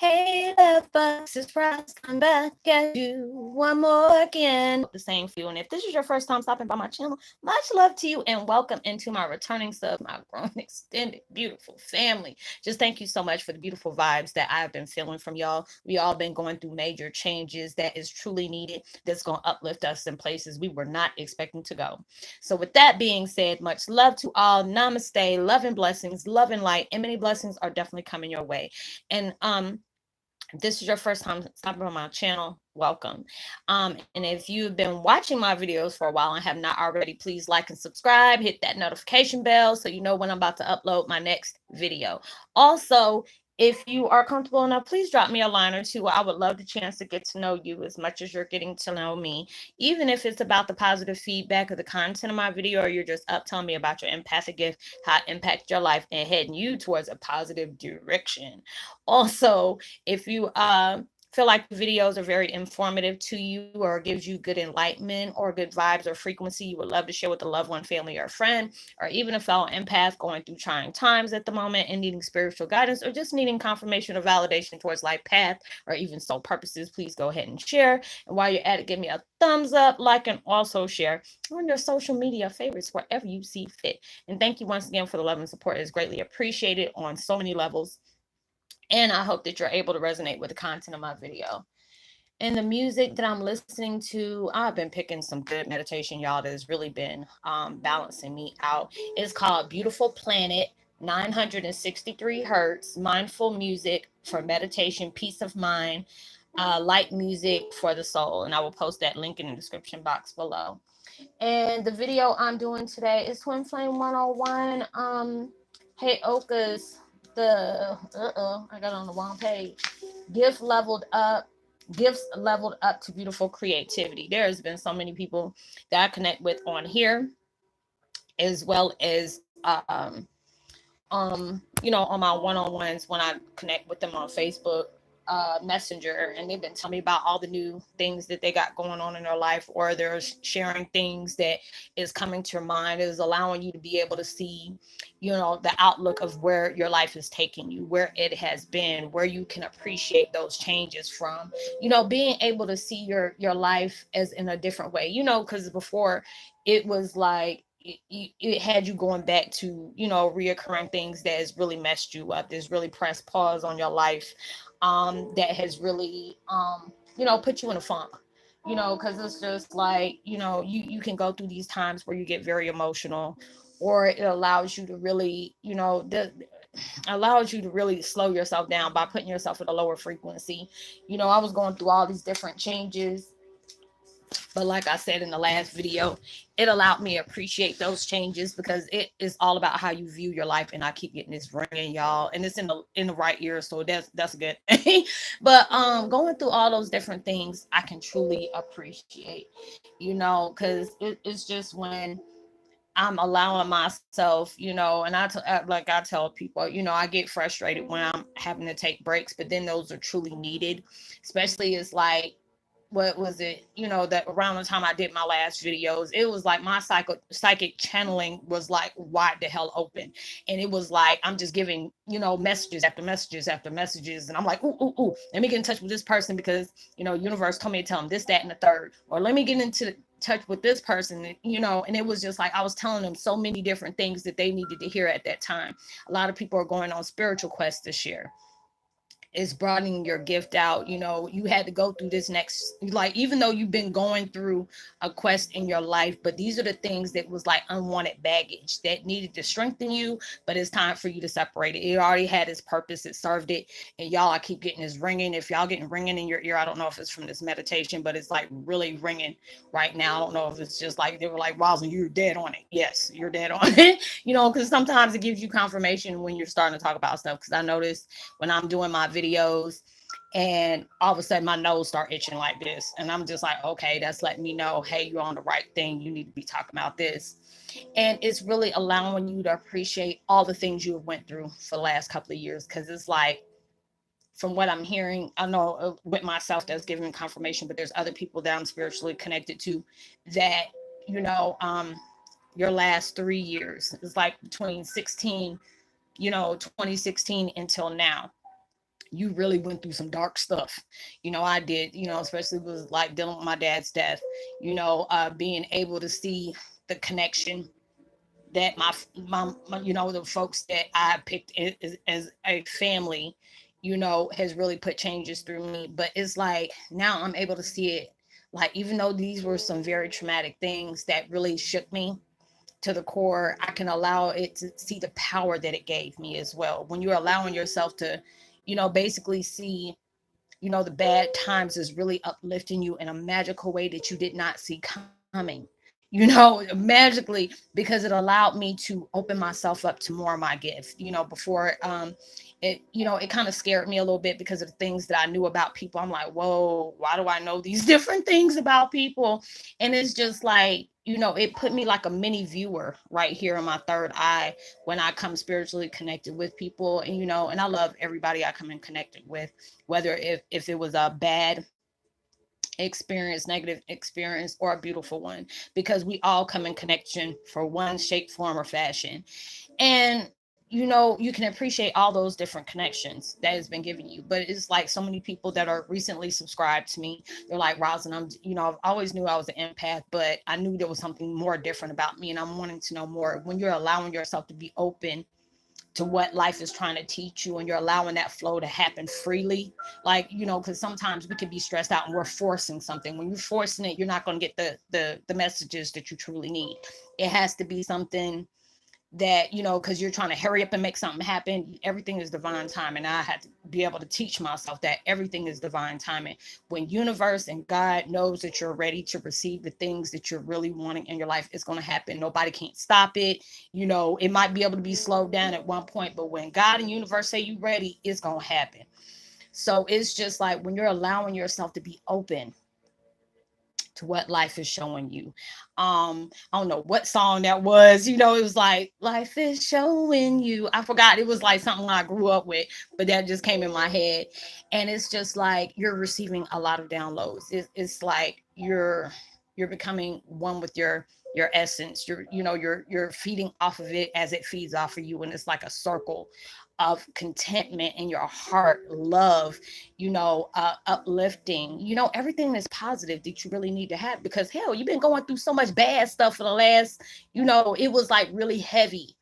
Hey, love bugs, it's Ross. I'm back at you one more again. The same for you. And if this is your first time stopping by my channel, much love to you and welcome into my returning sub, my grown, extended, beautiful family. Just thank you so much for the beautiful vibes that I've been feeling from y'all. We all been going through major changes that is truly needed, that's going to uplift us in places we were not expecting to go. So, with that being said, much love to all. Namaste, love and blessings, love and light, and many blessings are definitely coming your way. And if this is your first time stopping on my channel, welcome. And if you've been watching my videos for a while and have not already, please like and subscribe, hit that notification bell so you know when I'm about to upload my next video. Also, if you are comfortable enough, please drop me a line or two. I would love the chance to get to know you as much as you're getting to know me, even if it's about the positive feedback of the content of my video, or you're just up telling me about your empathic gift, how it impacted your life and heading you towards a positive direction. Also, if you feel like the videos are very informative to you or gives you good enlightenment or good vibes or frequency you would love to share with a loved one, family, or a friend, or even a fellow empath going through trying times at the moment and needing spiritual guidance or just needing confirmation or validation towards life path or even soul purposes, please go ahead and share. And while you're at it, give me a thumbs up, like, and also share on your social media favorites wherever you see fit. And thank you once again for the love and support. It is greatly appreciated on so many levels, and I hope that you're able to resonate with the content of my video. And the music that I'm listening to, I've been picking some good meditation, y'all, that has really been balancing me out. It's called Beautiful Planet, 963 hertz, mindful music for meditation, peace of mind, light music for the soul. And I will post that link in the description box below. And the video I'm doing today is Twin Flame 101. Heyoka's I got on the wrong page. Gift leveled up. Gifts leveled up to beautiful creativity. There has been so many people that I connect with on here, as well as on my one-on-ones when I connect with them on Facebook Messenger, and they've been telling me about all the new things that they got going on in their life, or they're sharing things that is coming to your mind, is allowing you to be able to see, the outlook of where your life is taking you, where it has been, where you can appreciate those changes from, being able to see your life as in a different way, because before it was like it had you going back to reoccurring things that has really messed you up, that's really pressed pause on your life, that has really put you in a funk, because it's just like you can go through these times where you get very emotional, or it allows you to really allows you to really slow yourself down by putting yourself at a lower frequency. I was going through all these different changes, but like I said in the last video, it allowed me to appreciate those changes, because it is all about how you view your life. And I keep getting this ringing, y'all, and it's in the right ear, so that's good. But going through all those different things, I can truly appreciate, because it's just when I'm allowing myself, and like I tell people, I get frustrated when I'm having to take breaks, but then those are truly needed, especially it's like, what was it, that around the time I did my last videos, it was like my psychic channeling was like wide the hell open. And it was like I'm just giving, messages after messages after messages. And I'm like, ooh, let me get in touch with this person, because, universe told me to tell them this, that, and the third. Or let me get into touch with this person, and it was just like I was telling them so many different things that they needed to hear at that time. A lot of people are going on spiritual quests this year. Is broadening your gift out. You had to go through this next, like, even though you've been going through a quest in your life, but these are the things that was like unwanted baggage that needed to strengthen you, but it's time for you to separate it. It already had its purpose, it served it. And y'all, I keep getting this ringing. If y'all getting ringing in your ear, I don't know if it's from this meditation, but it's like really ringing right now. I don't know if it's just like they were like, Roslynn, you're dead on it. Yes, you're dead on it. Because sometimes it gives you confirmation when you're starting to talk about stuff, because I noticed when I'm doing my videos, and all of a sudden my nose start itching like this, and I'm just like, okay, that's letting me know, hey, you're on the right thing, you need to be talking about this. And it's really allowing you to appreciate all the things you have went through for the last couple of years, because it's like, from what I'm hearing, I know with myself that's giving confirmation, but there's other people that I'm spiritually connected to that, you know um your last 3 years is like between 16, 2016 until now, you really went through some dark stuff. I did, especially was like dealing with my dad's death, being able to see the connection that my the folks that I picked as a family, has really put changes through me. But it's like now I'm able to see it, like even though these were some very traumatic things that really shook me to the core, I can allow it to see the power that it gave me as well. When you're allowing yourself to, basically see, the bad times is really uplifting you in a magical way that you did not see coming, magically, because it allowed me to open myself up to more of my gift. Before it kind of scared me a little bit because of the things that I knew about people. I'm like, whoa, why do I know these different things about people? And it's just like, it put me like a mini viewer right here in my third eye when I come spiritually connected with people. And and I love everybody I come in connected with, whether if it was a bad experience, negative experience, or a beautiful one, because we all come in connection for one shape, form, or fashion. And you can appreciate all those different connections that has been given you. But it's like so many people that are recently subscribed to me, they're like, Roslyn, I always knew I was an empath, but I knew there was something more different about me, and I'm wanting to know more. When you're allowing yourself to be open to what life is trying to teach you, and you're allowing that flow to happen freely, like, because sometimes we can be stressed out and we're forcing something. When you're forcing it, you're not going to get the messages that you truly need. It has to be something that, because you're trying to hurry up and make something happen. Everything is divine timing. I had to be able to teach myself that everything is divine timing. When universe and God knows that you're ready to receive the things that you're really wanting in your life, it's going to happen. Nobody can't stop it. It might be able to be slowed down at one point, but when God and universe say you ready, it's going to happen. So it's just like when you're allowing yourself to be open to what life is showing you. I don't know what song that was. It was like, life is showing you. I forgot. It was like something I grew up with, but that just came in my head. And it's just like you're receiving a lot of downloads. It's like you're becoming one with your essence. You're feeding off of it as it feeds off of you, and it's like a circle of contentment in your heart, love, uplifting, everything that's positive that you really need to have. Because hell, you've been going through so much bad stuff for the last, it was like really heavy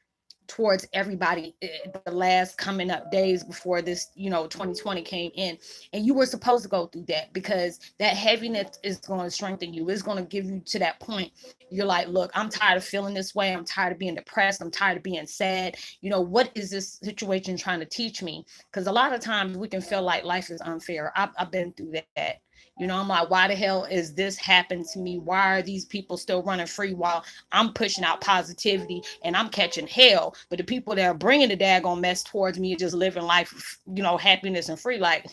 towards everybody the last coming up days before this 2020 came in, and you were supposed to go through that, because that heaviness is going to strengthen you. It's going to give you to that point. You're like, look, I'm tired of feeling this way. I'm tired of being depressed. I'm tired of being sad. What is this situation trying to teach me? Because a lot of times we can feel like life is unfair. I've been through that. I'm like, why the hell is this happened to me? Why are these people still running free while I'm pushing out positivity and I'm catching hell? But the people that are bringing the daggone mess towards me are just living life, happiness and free. Like,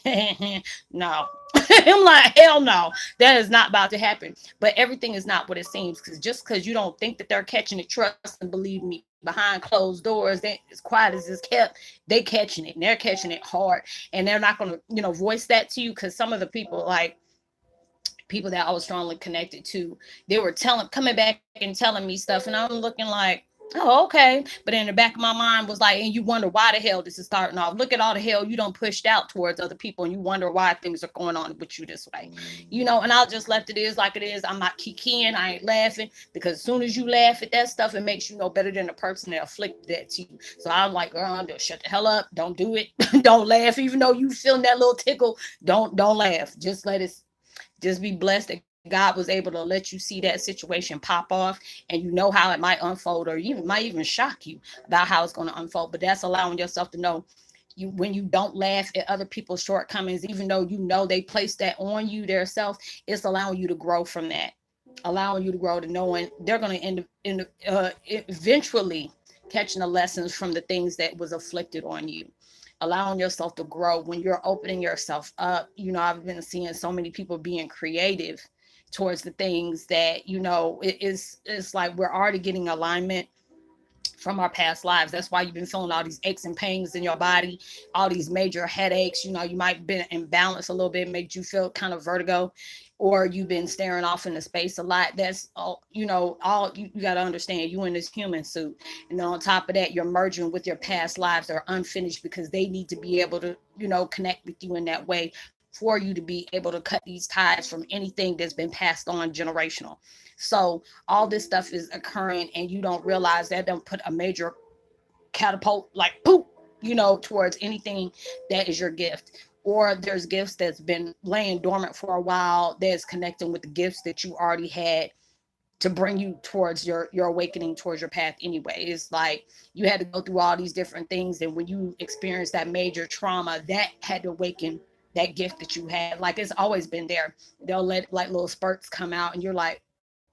no. I'm like, hell no, that is not about to happen. But everything is not what it seems, because just because you don't think that they're catching it, trust and believe me, behind closed doors, they, as quiet as it's kept, they catching it, and they're catching it hard. And they're not going to, voice that to you, because some of the people, like, people that I was strongly connected to, they were coming back and telling me stuff, and I'm looking like, oh, okay. But in the back of my mind was like, and you wonder why the hell this is starting off. Look at all the hell you don't pushed out towards other people, and you wonder why things are going on with you this way. And I'll just left it is like it is. I'm not kikiing, I ain't laughing, because as soon as you laugh at that stuff, it makes you know better than the person that afflicted that to you. So I'm like, girl, shut the hell up. Don't do it. Don't laugh, even though you feeling that little tickle. Don't laugh. Just let it. Just be blessed that God was able to let you see that situation pop off, and how it might unfold, or even might even shock you about how it's going to unfold. But that's allowing yourself to know, when you don't laugh at other people's shortcomings, even though they place that on you their self, it's allowing you to grow from that, allowing you to grow to knowing they're going to eventually catching the lessons from the things that was afflicted on you, allowing yourself to grow when you're opening yourself up. I've been seeing so many people being creative towards the things that, it's like we're already getting alignment from our past lives. That's why you've been feeling all these aches and pains in your body, all these major headaches. You might have been imbalanced a little bit, made you feel kind of vertigo, or you've been staring off into space a lot. That's all, all you got to understand. You in this human suit. And then on top of that, you're merging with your past lives that are unfinished because they need to be able to, connect with you in that way for you to be able to cut these ties from anything that's been passed on generational. So all this stuff is occurring and you don't realize that. Don't put a major catapult like poop, towards anything that is your gift. Or there's gifts that's been laying dormant for a while that's connecting with the gifts that you already had to bring you towards your awakening, towards your path anyway. It's like you had to go through all these different things, and when you experience that major trauma, that had to awaken that gift that you had. Like, it's always been there. They'll let like little spurts come out and you're like,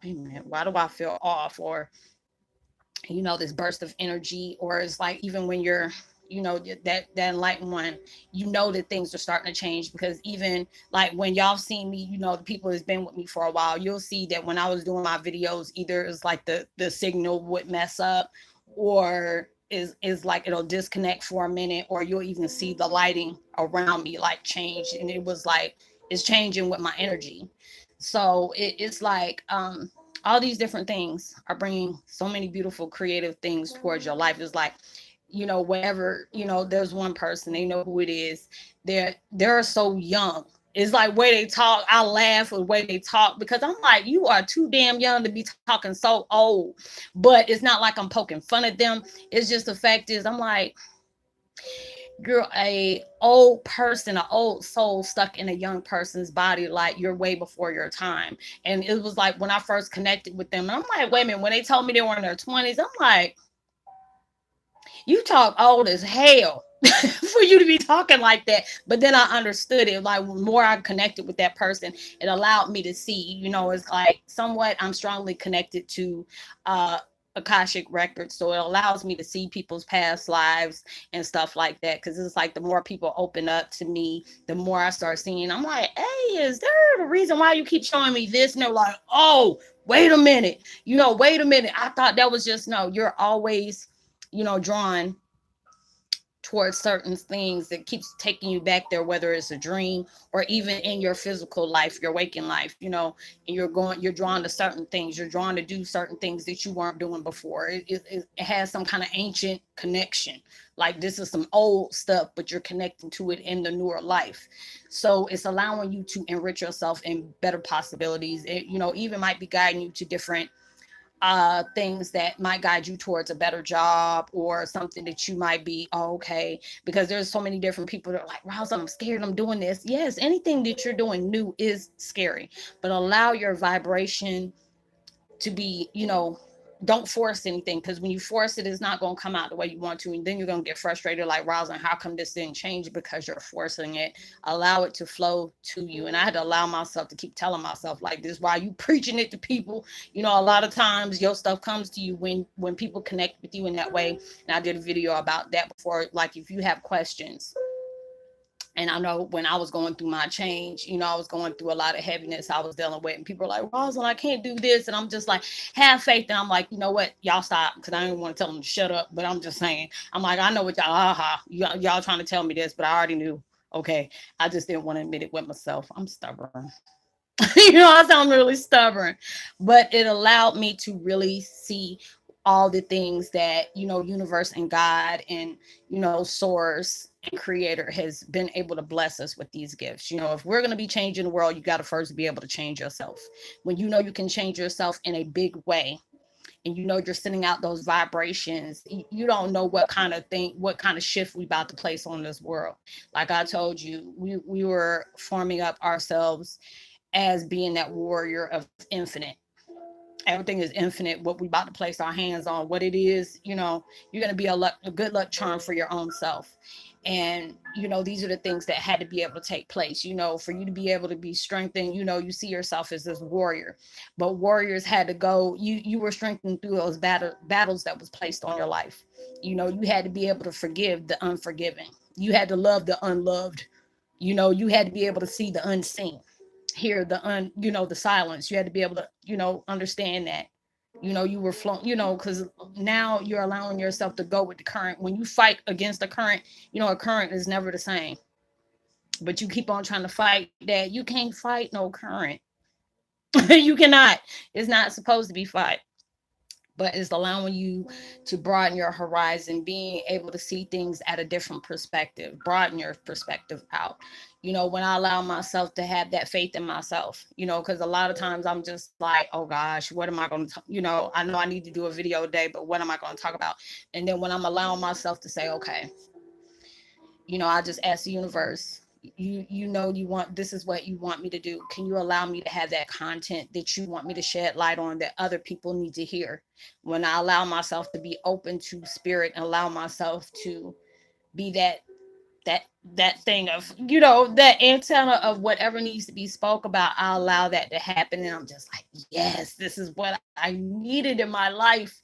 hey man, why do I feel off? Or this burst of energy. Or it's like, even when you're that enlightened one, that things are starting to change. Because even like when y'all seen me, the people that's been with me for a while, you'll see that when I was doing my videos, either it's like the signal would mess up, or is like it'll disconnect for a minute, or you'll even see the lighting around me like change, and it was like it's changing with my energy. So it's like all these different things are bringing so many beautiful creative things towards your life. It's like, whatever, there's one person, they know who it is. They're so young. It's like way they talk, I laugh with the way they talk, because I'm like, you are too damn young to be talking so old. But it's not like I'm poking fun at them. It's just the fact is, I'm like, you're a old person, an old soul stuck in a young person's body. Like, you're way before your time. And it was like when I first connected with them, I'm like, wait a minute, when they told me they were in their 20s, I'm like, you talk old as hell for you to be talking like that. But then I understood it. Like, the more I connected with that person, it allowed me to see, it's like somewhat I'm strongly connected to Akashic records. So it allows me to see people's past lives and stuff like that. Because it's like the more people open up to me, the more I start seeing. I'm like, hey, is there a reason why you keep showing me this? And they're like, oh, wait a minute. Wait a minute. I thought that was just, no, you're always drawn towards certain things that keeps taking you back there, whether it's a dream or even in your physical life, your waking life, and you're drawn to certain things. You're drawn to do certain things that you weren't doing before. It has some kind of ancient connection. Like, this is some old stuff, but you're connecting to it in the newer life. So it's allowing you to enrich yourself in better possibilities. It, even might be guiding you to different things that might guide you towards a better job, or something that you might be, oh, okay, because there's so many different people that are like, Roslynn, I'm scared, I'm doing this. Yes, anything that you're doing new is scary, but allow your vibration to be, don't force anything, because when you force it, it's not going to come out the way you want to, and then you're going to get frustrated like, Roslynn, how come this didn't change? Because you're forcing it. Allow it to flow to you. And I had to allow myself to keep telling myself like this, while you preaching it to people, a lot of times your stuff comes to you when people connect with you in that way. And I did a video about that before. Like, if you have questions, and I know when I was going through my change, I was going through a lot of heaviness I was dealing with. And people are like, Rosalind, I can't do this. And I'm just like, have faith. And I'm like, you know what? Y'all stop. Because I didn't want to tell them to shut up. But I'm just saying, I'm like, I know what y'all trying to tell me this, but I already knew. Okay. I just didn't want to admit it with myself. I'm stubborn. I sound really stubborn. But it allowed me to really see all the things that, universe and God and, source and creator has been able to bless us with these gifts. If we're going to be changing the world, you got to first be able to change yourself. When you can change yourself in a big way, and you're sending out those vibrations, you don't know what kind of shift we about to place on this world. Like I told you, we were forming up ourselves as being that warrior of infinite. Everything is infinite. What we about to place our hands on, what it is, you're going to be a good luck charm for your own self. And these are the things that had to be able to take place, for you to be able to be strengthened. You see yourself as this warrior, but warriors had to go, you were strengthened through those battles that was placed on your life. You had to be able to forgive the unforgiven. You had to love the unloved. You had to be able to see the unseen, hear the the silence. You had to be able to understand that You were flowing, because now you're allowing yourself to go with the current. When you fight against the current, a current is never the same. But you keep on trying to fight that. You can't fight no current. You cannot. It's not supposed to be fight, but it's allowing you to broaden your horizon, being able to see things at a different perspective, broaden your perspective out. When I allow myself to have that faith in myself, because a lot of times I'm just like, oh gosh, what am I going to, I know I need to do a video a day, but what am I going to talk about? And then when I'm allowing myself to say, okay, I just ask the universe, you want, this is what you want me to do. Can you allow me to have that content that you want me to shed light on that other people need to hear? When I allow myself to be open to spirit and allow myself to be that that thing of, that antenna of whatever needs to be spoke about, I allow that to happen. And I'm just like, yes, this is what I needed in my life.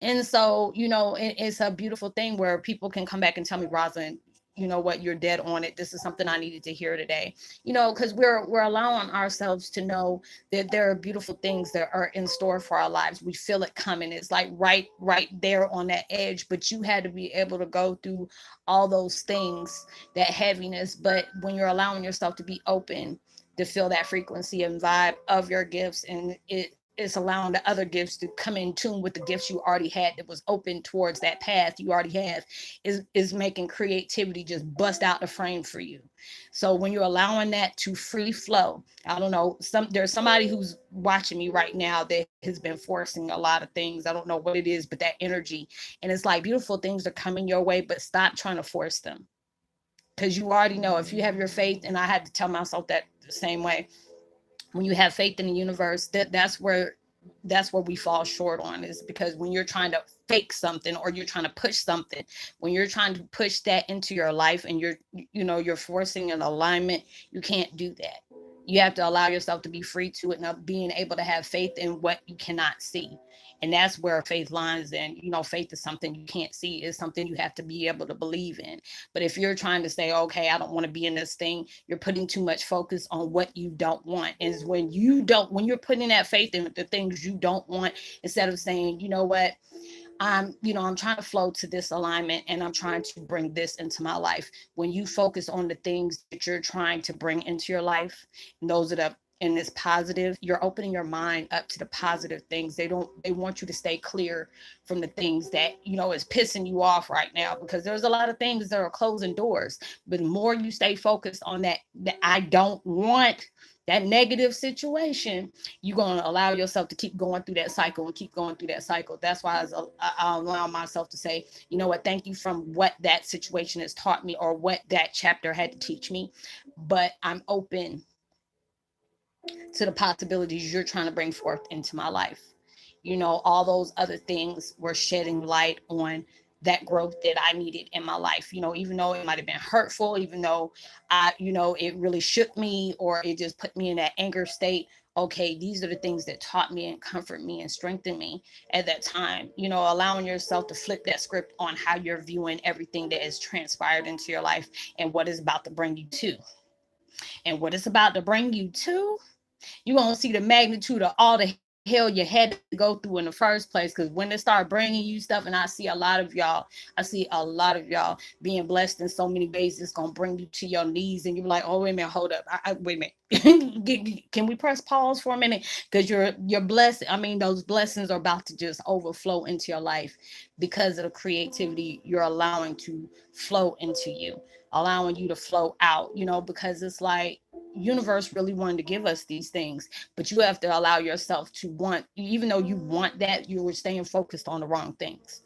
And so, it's a beautiful thing where people can come back and tell me, Roslynn, you know what, you're dead on it. This is something I needed to hear today. Because we're allowing ourselves to know that there are beautiful things that are in store for our lives. We feel it coming. It's like right there on that edge. But you had to be able to go through all those things, that heaviness. But when you're allowing yourself to be open to feel that frequency and vibe of your gifts, and it's allowing the other gifts to come in tune with the gifts you already had that was open towards that path you already have, is making creativity just bust out the frame for you. So when you're allowing that to free flow, I don't know, there's somebody who's watching me right now that has been forcing a lot of things. I don't know what it is, but that energy. And it's like beautiful things are coming your way, but stop trying to force them. Because you already know, if you have your faith, and I had to tell myself that the same way, when you have faith in the universe, that's where we fall short on, is because when you're trying to fake something, or you're trying to push something, when you're trying to push that into your life, and you're forcing an alignment, you can't do that. You have to allow yourself to be free to it, and being able to have faith in what you cannot see. And that's where faith lines in. Faith is something you can't see. It's something you have to be able to believe in. But if you're trying to say, okay, I don't want to be in this thing, you're putting too much focus on what you don't want. Is when you're putting that faith in the things you don't want, instead of saying, you know what, I'm trying to flow to this alignment, and I'm trying to bring this into my life. When you focus on the things that you're trying to bring into your life, and those are the and it's positive, you're opening your mind up to the positive things. They want you to stay clear from the things that is pissing you off right now, because there's a lot of things that are closing doors. But the more you stay focused on that I don't want, that negative situation, you're going to allow yourself to keep going through that cycle and keep going through that cycle. That's why I allow myself to say, you know what, thank you from what that situation has taught me, or what that chapter had to teach me. But I'm open to the possibilities you're trying to bring forth into my life. All those other things were shedding light on that growth that I needed in my life. Even though it might have been hurtful, even though it really shook me, or it just put me in that anger state. Okay, these are the things that taught me and comfort me and strengthen me at that time. Allowing yourself to flip that script on how you're viewing everything that has transpired into your life, and what is about to bring you to. And what it's about to bring you to, you're going to see the magnitude of all the hell you had to go through in the first place. Because when they start bringing you stuff, and I see a lot of y'all being blessed in so many ways, it's going to bring you to your knees, and you're like, oh, wait a minute, hold up. Wait a minute. Can we press pause for a minute? Because you're blessed. I mean, those blessings are about to just overflow into your life, because of the creativity you're allowing to flow into you, allowing you to flow out, because it's like, universe really wanted to give us these things, but you have to allow yourself to want, even though you want that, you were staying focused on the wrong things.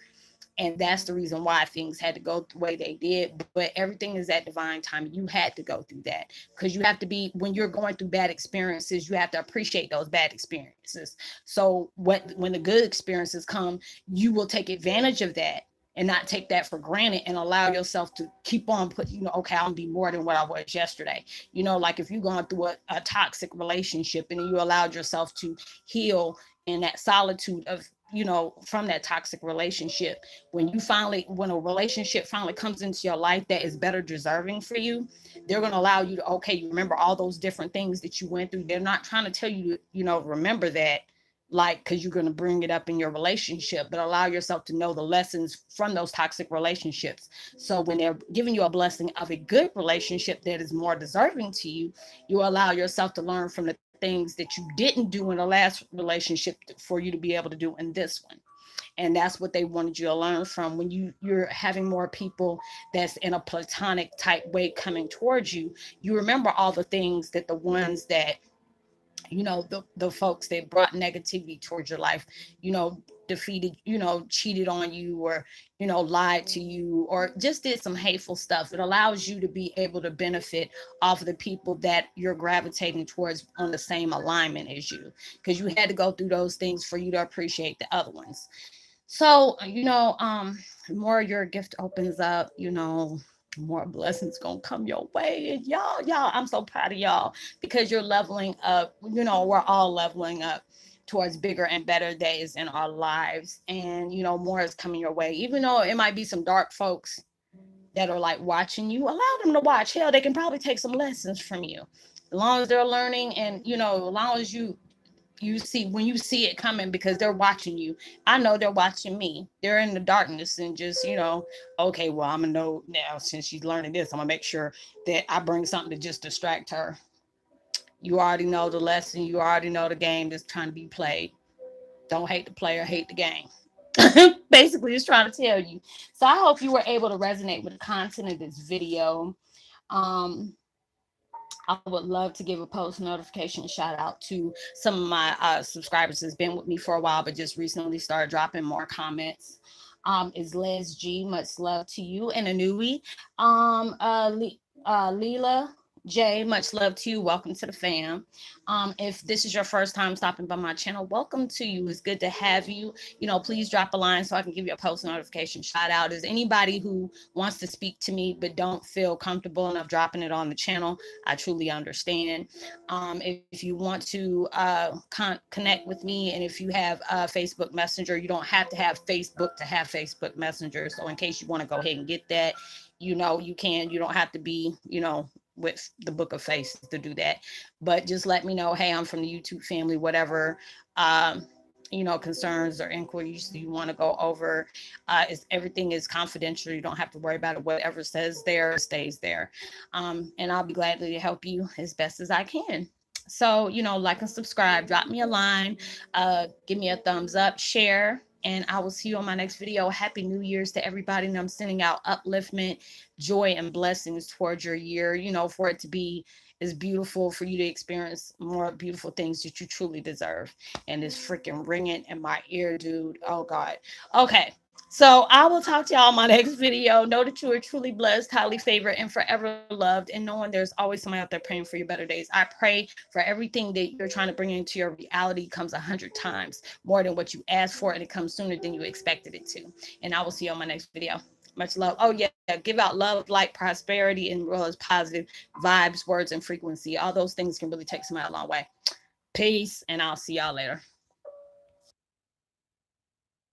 And that's the reason why things had to go the way they did. But everything is at divine time. You had to go through that, because you have to be, when you're going through bad experiences, you have to appreciate those bad experiences. So when the good experiences come, you will take advantage of that, and not take that for granted, and allow yourself to keep on putting, okay, I'm gonna be more than what I was yesterday. Like if you're going through a toxic relationship, and you allowed yourself to heal in that solitude of, from that toxic relationship, when a relationship finally comes into your life that is better deserving for you, they're going to allow you to, okay, you remember all those different things that you went through. They're not trying to tell you to, remember that. like, because you're going to bring it up in your relationship, but allow yourself to know the lessons from those toxic relationships. So when they're giving you a blessing of a good relationship that is more deserving to you, you allow yourself to learn from the things that you didn't do in the last relationship for you to be able to do in this one. And that's what they wanted you to learn from. When you're having more people that's in a platonic type way coming towards you, you remember all the things that the ones that, the folks that brought negativity towards your life, defeated, cheated on you, or lied to you, or just did some hateful stuff. It allows you to be able to benefit off of the people that you're gravitating towards on the same alignment as you, because you had to go through those things for you to appreciate the other ones. So, the more your gift opens up, more blessings gonna come your way. And y'all, I'm so proud of y'all, because you're leveling up. We're all leveling up towards bigger and better days in our lives. And more is coming your way. Even though it might be some dark folks that are like watching you, allow them to watch. Hell, they can probably take some lessons from you. As long as they're learning, and as long as you see, when you see it coming, because they're watching you. I know they're watching me. They're in the darkness, and just, okay, well, I'm gonna know now, since she's learning this, I'm gonna make sure that I bring something to just distract her. You already know the lesson. You already know the game that's trying to be played. Don't hate the player, hate the game. Basically, it's trying to tell you. So I hope you were able to resonate with the content of this video. um I would love to give a post notification shout out to some of my subscribers that's been with me for a while, but just recently started dropping more comments. Is Les G, much love to you. And Anui, Leela J, much love to you. Welcome to the fam. If this is your first time stopping by my channel, welcome to you. It's good to have you. Please drop a line so I can give you a post notification shout out. Is anybody who wants to speak to me but don't feel comfortable enough dropping it on the channel, I truly understand. If you want to connect with me, and if you have Facebook Messenger, you don't have to have Facebook to have Facebook Messenger. So in case you want to go ahead and get that, you can. You don't have to be, with the book of faces to do that. But just let me know, hey, I'm from the YouTube family, whatever concerns or inquiries you want to go over. Everything is confidential. You don't have to worry about it. Whatever says there stays there. And I'll be gladly to help you as best as I can. So, like and subscribe, drop me a line, give me a thumbs up, share, and I will see you on my next video. Happy New Year's to everybody. And I'm sending out upliftment, joy, and blessings towards your year, for it to be as beautiful, for you to experience more beautiful things that you truly deserve. And it's freaking ringing in my ear, dude. Oh, God. Okay. So I will talk to y'all in my next video. Know that you are truly blessed, highly favored, and forever loved. And knowing there's always somebody out there praying for your better days. I pray for everything that you're trying to bring into your reality comes 100 times more than what you asked for, and it comes sooner than you expected it to. And I will see you on my next video. Much love. Oh, yeah. Give out love, light, prosperity, and as well as positive vibes, words, and frequency. All those things can really take somebody a long way. Peace, and I'll see y'all later.